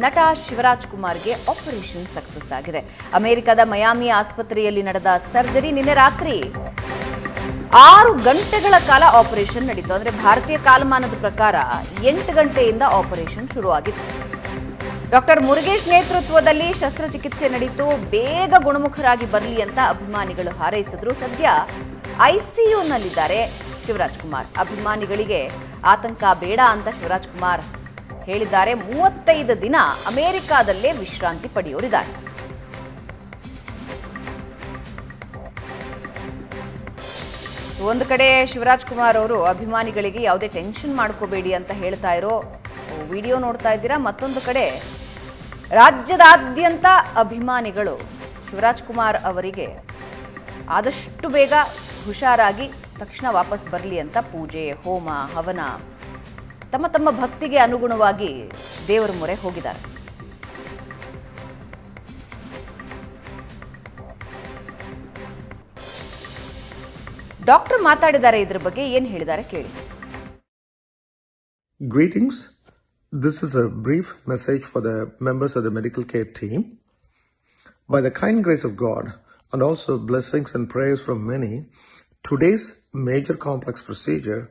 ನಟ Shivraj ಕುಮಾರ್ಗೆ operation success ಆಗಿದೆ. ಅಮೆರಿಕದ ಮಯಾಮಿ ಆಸ್ಪತ್ರೆಯಲ್ಲಿ ನಡೆದ ಸರ್ಜರಿ ನಿನ್ನೆ ರಾತ್ರಿ 6 ಗಂಟೆಗಳ ಕಾಲ ಆಪರೇಷನ್ ನಡೀತು. ಅಂದ್ರೆ ಭಾರತೀಯ ಕಾಲಮಾನದ ಪ್ರಕಾರ 8 ಗಂಟೆಯಿಂದ ಆಪರೇಷನ್ ಶುರುವಾಗಿತ್ತು. ಡಾಕ್ಟರ್ ಮುರುಗೇಶ್ ನೇತೃತ್ವದಲ್ಲಿ ಶಸ್ತ್ರಚಿಕಿತ್ಸೆ ನಡೀತು. ಬೇಗ ಗುಣಮುಖರಾಗಿ ಬರಲಿ ಅಂತ ಅಭಿಮಾನಿಗಳು ಹಾರೈಸಿದ್ರು. ಸದ್ಯ ಐಸಿಯುನಲ್ಲಿದ್ದಾರೆ ಶಿವರಾಜ್ ಕುಮಾರ್. ಅಭಿಮಾನಿಗಳಿಗೆ ಆತಂಕ ಬೇಡ ಅಂತ ಶಿವರಾಜ್ ಕುಮಾರ್ ಹೇಳಿದ್ದಾರೆ. 35 ದಿನ ಅಮೆರಿಕಾದಲ್ಲೇ ವಿಶ್ರಾಂತಿ ಪಡೆಯೋರಿದ್ದಾರೆ. ಒಂದು ಕಡೆ ಶಿವರಾಜ್ ಕುಮಾರ್ ಅವರು ಅಭಿಮಾನಿಗಳಿಗೆ ಯಾವುದೇ ಟೆನ್ಷನ್ ಮಾಡ್ಕೋಬೇಡಿ ಅಂತ ಹೇಳ್ತಾ ಇರೋ ವಿಡಿಯೋ ನೋಡ್ತಾ ಇದ್ದೀರಾ. ಮತ್ತೊಂದು ಕಡೆ ರಾಜ್ಯದಾದ್ಯಂತ ಅಭಿಮಾನಿಗಳು ಶಿವರಾಜ್ ಕುಮಾರ್ ಅವರಿಗೆ ಆದಷ್ಟು ಬೇಗ ಹುಷಾರಾಗಿ ತಕ್ಷಣ ವಾಪಸ್ ಬರಲಿ ಅಂತ ಪೂಜೆ, ಹೋಮ, ಹವನ ತಮ್ಮ ತಮ್ಮ ಭಕ್ತಿಗೆ ಅನುಗುಣವಾಗಿ ದೇವರ ಮೊರೆ ಹೋಗಿದ್ದಾರೆ. ಡಾಕ್ಟರ್ ಮಾತಾಡಿದ್ದಾರೆ. ಇದರ ಬಗ್ಗೆ ಏನು ಹೇಳಿದ್ದಾರೆ ಕೇಳಿ. Greetings. This is a brief message for the members of the medical care team. By the kind grace of God and also blessings and prayers from many, today's major complex procedure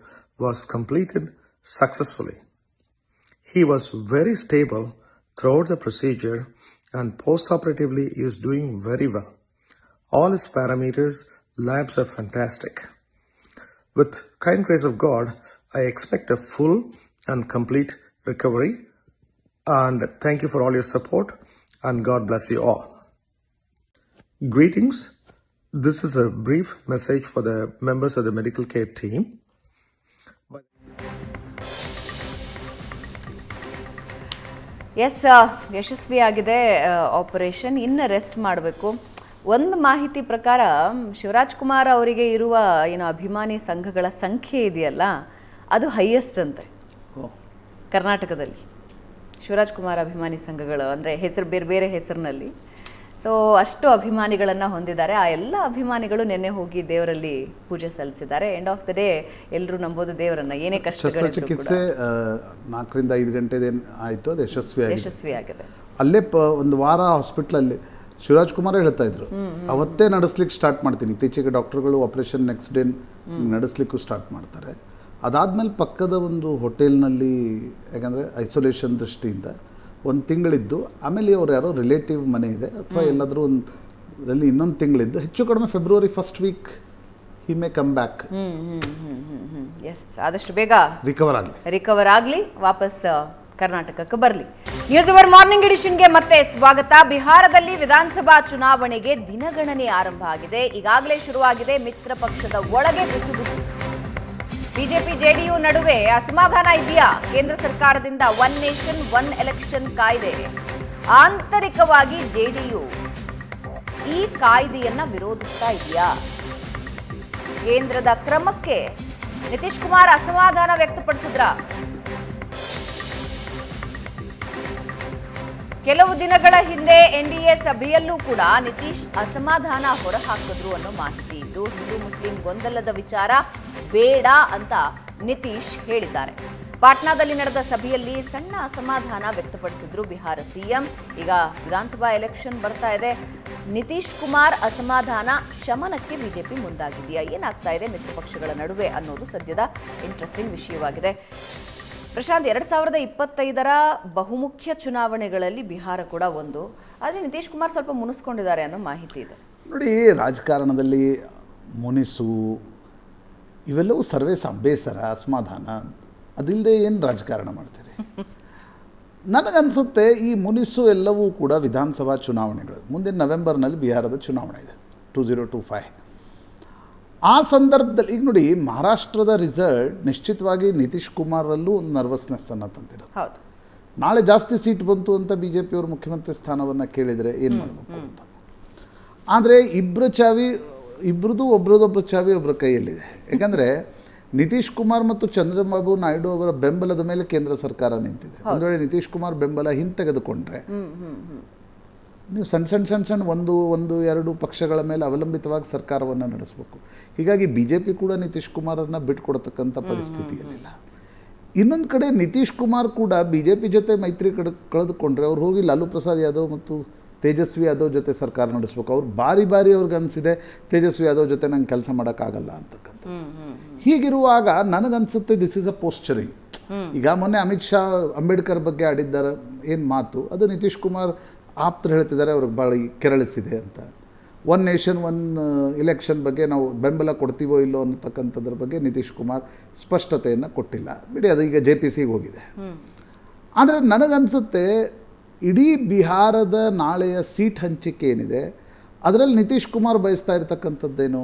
was completed successfully. He was very stable throughout the procedure and post-operatively is doing very well. All his parameters, labs are fantastic. With kind grace of God, I expect a full and complete recovery, and thank you for all your support, and God bless you all. Greetings. This is a brief message for the members of the medical care team. Yes, ಯಶಸ್ವಿಯಾಗಿದೆ operation. ಇನ್ನು rest ಮಾಡಬೇಕು. ಒಂದು ಮಾಹಿತಿ ಪ್ರಕಾರ ಶಿವರಾಜ್ ಕುಮಾರ್ ಅವರಿಗೆ ಇರುವ ಅಭಿಮಾನಿ ಸಂಘಗಳ ಸಂಖ್ಯೆ ಇದೆಯಲ್ಲ, ಅದು ಹೈಯೆಸ್ಟ್ ಅಂತೆ ಕರ್ನಾಟಕದಲ್ಲಿ. ಶಿವರಾಜ್ ಕುಮಾರ್ ಅಭಿಮಾನಿ ಸಂಘಗಳು ಅಂದರೆ ಹೆಸರು ಬೇರೆ ಬೇರೆ ಹೆಸರಿನಲ್ಲಿ. ಸೊ ಅಷ್ಟು ಅಭಿಮಾನಿಗಳನ್ನು ಹೊಂದಿದ್ದಾರೆ. ಆ ಎಲ್ಲ ಅಭಿಮಾನಿಗಳು ನಿನ್ನೆ ಹೋಗಿ ದೇವರಲ್ಲಿ ಪೂಜೆ ಸಲ್ಲಿಸಿದ್ದಾರೆ. ಎಂಡ್ ಆಫ್ ದ ಡೇ ಎಲ್ಲರೂ ನಂಬೋದು ದೇವರನ್ನ. ಏನೇ ಕಷ್ಟ, ಶಸ್ತ್ರಚಿಕಿತ್ಸೆ 4 ರಿಂದ 5 ಗಂಟೆ ಆಯಿತು, ಅದು ಯಶಸ್ವಿಯಾಗಿದೆ. ಅಲ್ಲೇ ಒಂದು ವಾರ ಹಾಸ್ಪಿಟ್ಲಲ್ಲಿ ಶಿವರಾಜ್ ಕುಮಾರ್ ಹೇಳ್ತಾ ಇದ್ರು, ಅವತ್ತೇ ನಡೆಸ್ಲಿಕ್ಕೆ ಸ್ಟಾರ್ಟ್ ಮಾಡ್ತೀನಿ. ಇತ್ತೀಚೆಗೆ ಡಾಕ್ಟರ್ಗಳು ಆಪರೇಷನ್ ನೆಕ್ಸ್ಟ್ ಡೇ ನಡೆಸಲಿಕ್ಕೂ ಸ್ಟಾರ್ಟ್ ಮಾಡ್ತಾರೆ. ಅದಾದಮೇಲೆ ಪಕ್ಕದ ಒಂದು ಹೋಟೆಲ್ನಲ್ಲಿ, ಯಾಕಂದರೆ ಐಸೋಲೇಷನ್ ದೃಷ್ಟಿಯಿಂದ 1 ತಿಂಗಳಿದ್ದು, ಆಮೇಲೆ ಅವ್ರು ಯಾರೋ ರಿಲೇಟಿವ್ ಮನೆ ಇದೆ ಅಥವಾ ಎಲ್ಲಾದರೂ ಒಂದರಲ್ಲಿ ಇನ್ನೊಂದು ತಿಂಗಳಿದ್ದು, ಹೆಚ್ಚು ಕಡಿಮೆ ಫೆಬ್ರವರಿ ಫಸ್ಟ್ ವೀಕ್ ಹಿ ಮೇ ಕಮ್ ಬ್ಯಾಕ್. ಎಸ್, ಆದಷ್ಟು ಬೇಗ ರಿಕವರ್ ಆಗಲಿ, ವಾಪಸ್ ಕರ್ನಾಟಕಕ್ಕೆ ಬರಲಿ. ನ್ಯೂಸ್ ಅವರ್ ಮಾರ್ನಿಂಗ್ ಎಡಿಷನ್ಗೆ ಮತ್ತೆ ಸ್ವಾಗತ. ಬಿಹಾರದಲ್ಲಿ ವಿಧಾನಸಭಾ ಚುನಾವಣೆಗೆ ದಿನಗಣನೆ ಆರಂಭ ಆಗಿದೆ. ಈಗಾಗಲೇ ಶುರುವಾಗಿದೆ ಮಿತ್ರ ಪಕ್ಷದ ಒಳಗೆ ಬಿಸುಬಿಸು. ಬಿಜೆಪಿ ಜೆಡಿಯು ನಡುವೆ ಅಸಮಾಧಾನ ಇದೆಯಾ? ಕೇಂದ್ರ ಸರ್ಕಾರದಿಂದ 1 ನೇಷನ್ 1 ಎಲೆಕ್ಷನ್ ಕಾಯ್ದೆ. ಆಂತರಿಕವಾಗಿ ಜೆಡಿಯು ಈ ಕಾಯ್ದೆಯನ್ನ ವಿರೋಧಿಸ್ತಾ ಇದೆಯಾ? ಕೇಂದ್ರದ ಕ್ರಮಕ್ಕೆ ನಿತೀಶ್ ಕುಮಾರ್ ಅಸಮಾಧಾನ ವ್ಯಕ್ತಪಡಿಸಿದ್ರ? ಕೆಲವು ದಿನಗಳ ಹಿಂದೆ ಎನ್ಡಿಎ ಸಭೆಯಲ್ಲೂ ಕೂಡ ನಿತೀಶ್ ಅಸಮಾಧಾನ ಹೊರಹಾಕಿದ್ರು ಅನ್ನೋ ಮಾಹಿತಿ ಇದ್ದು, ಹಿಂದೂ ಮುಸ್ಲಿಂ ಗೊಂದಲದ ವಿಚಾರ ಬೇಡ ಅಂತ ನಿತೀಶ್ ಹೇಳಿದ್ದಾರೆ. ಪಾಟ್ನಾದಲ್ಲಿ ನಡೆದ ಸಭೆಯಲ್ಲಿ ಸಣ್ಣ ಅಸಮಾಧಾನ ವ್ಯಕ್ತಪಡಿಸಿದ್ರು ಬಿಹಾರ ಸಿಎಂ. ಈಗ ವಿಧಾನಸಭಾ ಎಲೆಕ್ಷನ್ ಬರ್ತಾ ಇದೆ. ನಿತೀಶ್ ಕುಮಾರ್ ಅಸಮಾಧಾನ ಶಮನಕ್ಕೆ ಬಿಜೆಪಿ ಮುಂದಾಗಿದೆಯಾ? ಏನಾಗ್ತಾ ಇದೆ ಮಿತ್ರ ಪಕ್ಷಗಳ ನಡುವೆ ಅನ್ನೋದು ಸದ್ಯದ ಇಂಟ್ರೆಸ್ಟಿಂಗ್ ವಿಷಯವಾಗಿದೆ. ಪ್ರಶಾಂತ್, 2025ರ ಬಹುಮುಖ್ಯ ಚುನಾವಣೆಗಳಲ್ಲಿ ಬಿಹಾರ ಕೂಡ ಒಂದು. ಆದರೆ ನಿತೀಶ್ ಕುಮಾರ್ ಸ್ವಲ್ಪ ಮುನಿಸ್ಕೊಂಡಿದ್ದಾರೆ ಅನ್ನೋ ಮಾಹಿತಿ ಇದೆ. ನೋಡಿ, ರಾಜಕಾರಣದಲ್ಲಿ ಮುನಿಸು ಇವೆಲ್ಲವೂ ಸರ್ವೇ ಬೇಸರ, ಅಸಮಾಧಾನ, ಅದಿಲ್ಲದೆ ಏನು ರಾಜಕಾರಣ ಮಾಡ್ತಾರೆ? ನನಗನ್ಸುತ್ತೆ ಈ ಮುನಿಸು ಎಲ್ಲವೂ ಕೂಡ ವಿಧಾನಸಭಾ ಚುನಾವಣೆಗಳು. ಮುಂದಿನ ನವೆಂಬರ್ನಲ್ಲಿ ಬಿಹಾರದ ಚುನಾವಣೆ ಇದೆ, 2025. ಆ ಸಂದರ್ಭದಲ್ಲಿ ಈಗ ನೋಡಿ, ಮಹಾರಾಷ್ಟ್ರದ ರಿಸಲ್ಟ್ ನಿಶ್ಚಿತವಾಗಿ ನಿತೀಶ್ ಕುಮಾರಲ್ಲೂ ಒಂದು ನರ್ವಸ್ನೆಸ್ಸನ್ನು ತಂದಿರೋದು. ಹೌದು, ನಾಳೆ ಜಾಸ್ತಿ ಸೀಟ್ ಬಂತು ಅಂತ ಬಿ ಜೆ ಪಿಯವರು ಮುಖ್ಯಮಂತ್ರಿ ಸ್ಥಾನವನ್ನು ಕೇಳಿದರೆ ಏನು ಮಾಡಬೇಕು ಅಂತ. ಆದರೆ ಇಬ್ಬರದು ಒಬ್ಬರದೊಬ್ಬರು ಚಾವಿ ಒಬ್ಬರ ಕೈಯಲ್ಲಿದೆ. ಯಾಕಂದರೆ ನಿತೀಶ್ ಕುಮಾರ್ ಮತ್ತು ಚಂದ್ರಬಾಬು ನಾಯ್ಡು ಅವರ ಬೆಂಬಲದ ಮೇಲೆ ಕೇಂದ್ರ ಸರ್ಕಾರ ನಿಂತಿದೆ. ಒಂದು ವೇಳೆ ನಿತೀಶ್ ಕುಮಾರ್ ಬೆಂಬಲ ಹಿಂತೆಗೆದುಕೊಂಡ್ರೆ ನೀವು ಸಣ್ಣ ಒಂದು ಎರಡು ಪಕ್ಷಗಳ ಮೇಲೆ ಅವಲಂಬಿತವಾಗಿ ಸರ್ಕಾರವನ್ನು ನಡೆಸಬೇಕು. ಹೀಗಾಗಿ ಬಿ ಜೆ ಪಿ ಕೂಡ ನಿತೀಶ್ ಕುಮಾರನ್ನು ಬಿಟ್ಟುಕೊಡ್ತಕ್ಕಂಥ ಪರಿಸ್ಥಿತಿಯಲ್ಲಿಲ್ಲ. ಇನ್ನೊಂದು ಕಡೆ ನಿತೀಶ್ ಕುಮಾರ್ ಕೂಡ ಬಿ ಜೆ ಪಿ ಜೊತೆ ಮೈತ್ರಿ ಕಳೆದುಕೊಂಡ್ರೆ ಅವ್ರು ಹೋಗಿ ಲಾಲು ಪ್ರಸಾದ್ ಯಾದವ್ ಮತ್ತು ತೇಜಸ್ವಿ ಯಾದವ್ ಜೊತೆ ಸರ್ಕಾರ ನಡೆಸ್ಬೇಕು. ಅವ್ರು ಬಾರಿ ಅವ್ರಿಗೆ ಅನಿಸಿದೆ ತೇಜಸ್ವಿ ಯಾದವ್ ಜೊತೆ ನಂಗೆ ಕೆಲಸ ಮಾಡೋಕ್ಕಾಗಲ್ಲ ಅಂತಕ್ಕಂಥ. ಹೀಗಿರುವಾಗ ನನಗನ್ಸುತ್ತೆ ದಿಸ್ ಈಸ್ ಅ ಪೋಸ್ಚರಿಂಗ್. ಈಗ ಮೊನ್ನೆ ಅಮಿತ್ ಶಾ ಅಂಬೇಡ್ಕರ್ ಬಗ್ಗೆ ಆಡಿದ್ದಾರೆ ಏನು ಮಾತು, ಅದು ನಿತೀಶ್ ಕುಮಾರ್ ಆಪ್ತರು ಹೇಳ್ತಿದ್ದಾರೆ ಅವ್ರಿಗೆ ಭಾಳ ಕೆರಳಿಸಿದೆ ಅಂತ. ಒನ್ ನೇಷನ್ ಒನ್ ಇಲೆಕ್ಷನ್ ಬಗ್ಗೆ ನಾವು ಬೆಂಬಲ ಕೊಡ್ತೀವೋ ಇಲ್ಲೋ ಅನ್ನತಕ್ಕಂಥದ್ರ ಬಗ್ಗೆ ನಿತೀಶ್ ಕುಮಾರ್ ಸ್ಪಷ್ಟತೆಯನ್ನು ಕೊಟ್ಟಿಲ್ಲ. ಬಿಡಿ, ಅದು ಈಗ JPCಗೆ ಹೋಗಿದೆ. ಆದರೆ ನನಗನ್ಸುತ್ತೆ ಇಡೀ ಬಿಹಾರದ ನಾಳೆಯ ಸೀಟ್ ಹಂಚಿಕೆ ಏನಿದೆ ಅದರಲ್ಲಿ ನಿತೀಶ್ ಕುಮಾರ್ ಬಯಸ್ತಾ ಇರತಕ್ಕಂಥದ್ದೇನು,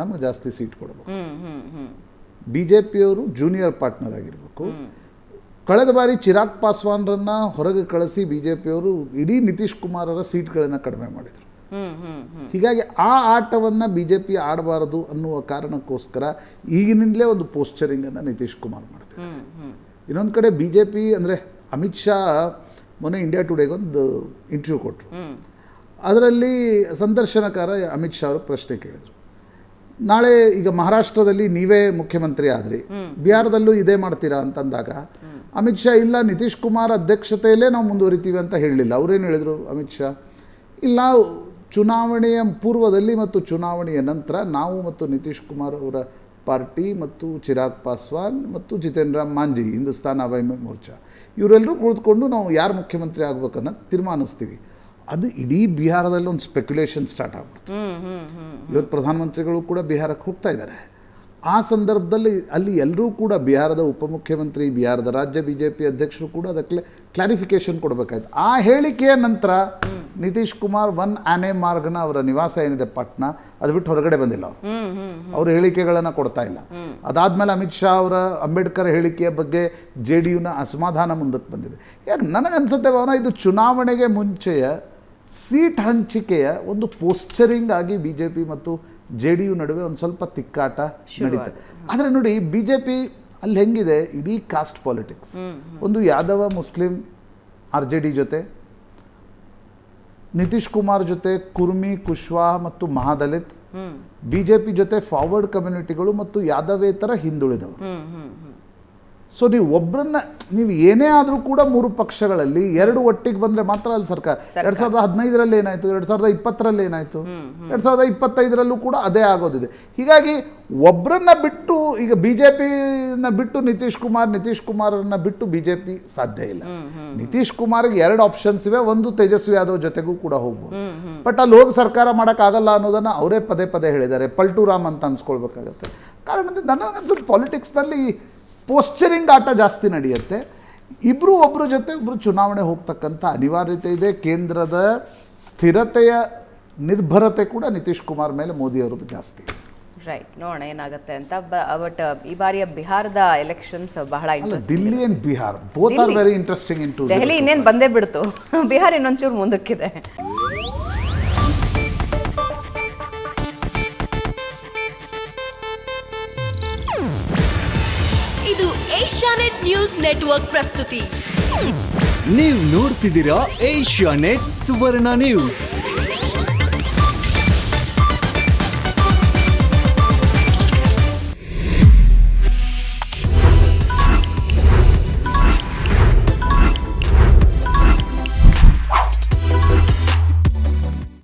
ನಮಗೆ ಜಾಸ್ತಿ ಸೀಟ್ ಕೊಡಬೇಕು. BJPಯವರು ಜೂನಿಯರ್ ಪಾರ್ಟ್ನರ್ ಆಗಿರಬೇಕು. ಕಳೆದ ಬಾರಿ ಚಿರಾಗ್ ಪಾಸ್ವಾನ್ರನ್ನು ಹೊರಗೆ ಕಳಿಸಿ BJPಯವರು ಇಡೀ ನಿತೀಶ್ ಕುಮಾರರ ಸೀಟ್ಗಳನ್ನು ಕಡಿಮೆ ಮಾಡಿದರು. ಹೀಗಾಗಿ ಆ ಆಟವನ್ನು BJP ಆಡಬಾರದು ಅನ್ನುವ ಕಾರಣಕ್ಕೋಸ್ಕರ ಈಗಿನಿಂದಲೇ ಒಂದು ಪೋಸ್ಚರಿಂಗನ್ನು ನಿತೀಶ್ ಕುಮಾರ್ ಮಾಡ್ತಾರೆ. ಇನ್ನೊಂದು ಕಡೆ BJP ಅಂದರೆ ಅಮಿತ್ ಶಾ ಮೊನ್ನೆ ಇಂಡಿಯಾ ಟುಡೇಗೆ ಒಂದು ಇಂಟರ್ವ್ಯೂ ಕೊಟ್ಟರು. ಅದರಲ್ಲಿ ಸಂದರ್ಶನಕಾರ ಅಮಿತ್ ಶಾ ಅವರು ಪ್ರಶ್ನೆ ಕೇಳಿದರು, ನಾಳೆ ಈಗ ಮಹಾರಾಷ್ಟ್ರದಲ್ಲಿ ನೀವೇ ಮುಖ್ಯಮಂತ್ರಿ ಆದ್ರಿ, ಬಿಹಾರದಲ್ಲೂ ಇದೇ ಮಾಡ್ತೀರಾ ಅಂತಂದಾಗ ಅಮಿತ್ ಶಾ ಇಲ್ಲ, ನಿತೀಶ್ ಕುಮಾರ್ ಅಧ್ಯಕ್ಷತೆಯಲ್ಲೇ ನಾವು ಮುಂದುವರಿತೀವಿ ಅಂತ ಹೇಳಲಿಲ್ಲ. ಅವರೇನು ಹೇಳಿದರು ಅಮಿತ್ ಶಾ, ಇಲ್ಲ, ಚುನಾವಣೆಯ ಪೂರ್ವದಲ್ಲಿ ಮತ್ತು ಚುನಾವಣೆಯ ನಂತರ ನಾವು ಮತ್ತು ನಿತೀಶ್ ಕುಮಾರ್ ಅವರ ಪಾರ್ಟಿ ಮತ್ತು ಚಿರಾಗ್ ಪಾಸ್ವಾನ್ ಮತ್ತು ಜಿತೇಂದ್ರ ಮಾಂಜಿ ಹಿಂದೂಸ್ತಾನ್ ಅವಾಮಿ ಮೋರ್ಚಾ ಇವರೆಲ್ಲರೂ ಕುಳಿತುಕೊಂಡು ನಾವು ಯಾರು ಮುಖ್ಯಮಂತ್ರಿ ಆಗ್ಬೇಕನ್ನ ತೀರ್ಮಾನಿಸ್ತೀವಿ. ಅದು ಇಡೀ ಬಿಹಾರದಲ್ಲಿ ಒಂದು ಸ್ಪೆಕ್ಯುಲೇಷನ್ ಸ್ಟಾರ್ಟ್ ಆಗ್ಬಿಡ್ತು. ಇವತ್ತು ಪ್ರಧಾನಮಂತ್ರಿಗಳು ಕೂಡ ಬಿಹಾರಕ್ಕೆ ಹೋಗ್ತಾ ಇದ್ದಾರೆ. ಆ ಸಂದರ್ಭದಲ್ಲಿ ಅಲ್ಲಿ ಎಲ್ಲರೂ ಕೂಡ ಬಿಹಾರದ ಉಪಮುಖ್ಯಮಂತ್ರಿ, ಬಿಹಾರದ ರಾಜ್ಯ BJP ಅಧ್ಯಕ್ಷರು ಕೂಡ ಅದಕ್ಕೆ ಕ್ಲಾರಿಫಿಕೇಶನ್ ಕೊಡಬೇಕಾಯ್ತು. ಆ ಹೇಳಿಕೆಯ ನಂತರ ನಿತೀಶ್ ಕುಮಾರ್ ಒನ್ ಆನೆ ಮಾರ್ಗ್ನ ಅವರ ನಿವಾಸ ಏನಿದೆ ಪಾಟ್ನಾ, ಅದು ಬಿಟ್ಟು ಹೊರಗಡೆ ಬಂದಿಲ್ಲ. ಅವರು ಹೇಳಿಕೆಗಳನ್ನು ಕೊಡ್ತಾ ಇಲ್ಲ. ಅದಾದಮೇಲೆ ಅಮಿತ್ ಶಾ ಅವರ ಅಂಬೇಡ್ಕರ್ ಹೇಳಿಕೆಯ ಬಗ್ಗೆ JDUನ ಅಸಮಾಧಾನ ಮುಂದಕ್ಕೆ ಬಂದಿದೆ. ಯಾಕೆ ನನಗನ್ಸುತ್ತೆ ಭಾವನ, ಇದು ಚುನಾವಣೆಗೆ ಮುಂಚೆಯ ಸೀಟ್ ಹಂಚಿಕೆಯ ಒಂದು ಪೋಸ್ಚರಿಂಗ್ ಆಗಿ BJP ಮತ್ತು JDU ನಡುವೆ ಒಂದು ಸ್ವಲ್ಪ ತಿಕ್ಕಾಟ ನಡೀತದೆ. ಆದರೆ ನೋಡಿ, BJP ಅಲ್ಲಿ ಹೆಂಗಿದೆ, ಇಡೀ ಕಾಸ್ಟ್ ಪಾಲಿಟಿಕ್ಸ್. ಒಂದು ಯಾದವ ಮುಸ್ಲಿಂ RJD ಜೊತೆ, ನಿತೀಶ್ ಕುಮಾರ್ ಜೊತೆ ಕುರ್ಮಿ, ಕುಶ್ವಾಹ ಮತ್ತು ಮಹಾದಲಿತ್, BJP ಜೊತೆ ಫಾರ್ವರ್ಡ್ ಕಮ್ಯುನಿಟಿಗಳು ಮತ್ತು ಯಾದವೇತರ ಹಿಂದುಳಿದವರು. ಸೊ ನೀವು ಒಬ್ಬರನ್ನ ನೀವು ಏನೇ ಆದರೂ ಕೂಡ ಮೂರು ಪಕ್ಷಗಳಲ್ಲಿ ಎರಡು ಒಟ್ಟಿಗೆ ಬಂದರೆ ಮಾತ್ರ ಅಲ್ಲಿ ಸರ್ಕಾರ. 2015ರಲ್ಲಿ ಏನಾಯಿತು, 2020ರಲ್ಲಿ ಏನಾಯಿತು, 2025ರಲ್ಲೂ ಕೂಡ ಅದೇ ಆಗೋದಿದೆ. ಹೀಗಾಗಿ ಒಬ್ಬರನ್ನ ಬಿಟ್ಟು ಈಗ BJPನ ಬಿಟ್ಟು ನಿತೀಶ್ ಕುಮಾರನ್ನ ಬಿಟ್ಟು BJP ಸಾಧ್ಯ ಇಲ್ಲ. ನಿತೀಶ್ ಕುಮಾರ್ಗೆ ಎರಡು ಆಪ್ಷನ್ಸ್ ಇವೆ, ಒಂದು ತೇಜಸ್ವಿ ಯಾದವ್ ಜೊತೆಗೂ ಕೂಡ ಹೋಗ್ಬೋದು. ಬಟ್ ಅಲ್ಲಿ ಹೋಗಿ ಸರ್ಕಾರ ಮಾಡೋಕ್ಕಾಗಲ್ಲ ಅನ್ನೋದನ್ನು ಅವರೇ ಪದೇ ಹೇಳಿದ್ದಾರೆ. ಪಲ್ಟು ರಾಮ್ ಅಂತ ಅನ್ಸ್ಕೊಳ್ಬೇಕಾಗತ್ತೆ. ಕಾರಣದಿಂದ ನನಗನ್ಸುತ್ತೆ ಪಾಲಿಟಿಕ್ಸ್ನಲ್ಲಿ ಪೋಸ್ಚರಿಂಗ್ ಆಟ ಜಾಸ್ತಿ ನಡೆಯುತ್ತೆ. ಇಬ್ಬರು ಒಬ್ಬರ ಜೊತೆ ಒಬ್ಬರು ಚುನಾವಣೆ ಹೋಗ್ತಕ್ಕಂಥ ಅನಿವಾರ್ಯತೆ ಇದೆ. ಕೇಂದ್ರದ ಸ್ಥಿರತೆಯ ನಿರ್ಭರತೆ ಕೂಡ ನಿತೀಶ್ ಕುಮಾರ್ ಮೇಲೆ ಮೋದಿ ಅವರದ್ದು ಜಾಸ್ತಿ. ರೈಟ್, ನೋಡೋಣ ಏನಾಗುತ್ತೆ ಅಂತ. ಬಟ್ ಈ ಬಾರಿಯ ಬಿಹಾರದ ಎಲೆಕ್ಷನ್ಸ್ ಬಹಳ interesting. Delhi and Bihar both are very interesting. Into Delhi ಇನ್ನೇನು ಬಂದೇ ಬಿಡ್ತು, ಬಿಹಾರ್ ಇನ್ನೊಂಚೂರು ಮುಂದಕ್ಕಿದೆ. ಇದು ಏಷ್ಯಾನೆಟ್ ನ್ಯೂಸ್ ನೆಟ್ವರ್ಕ್ ಪ್ರಸ್ತುತಿ. ನೀವು ನೋಡ್ತಿದ್ದೀರಾ ಏಷ್ಯಾನೆಟ್ ಸುವರ್ಣ ನ್ಯೂಸ್.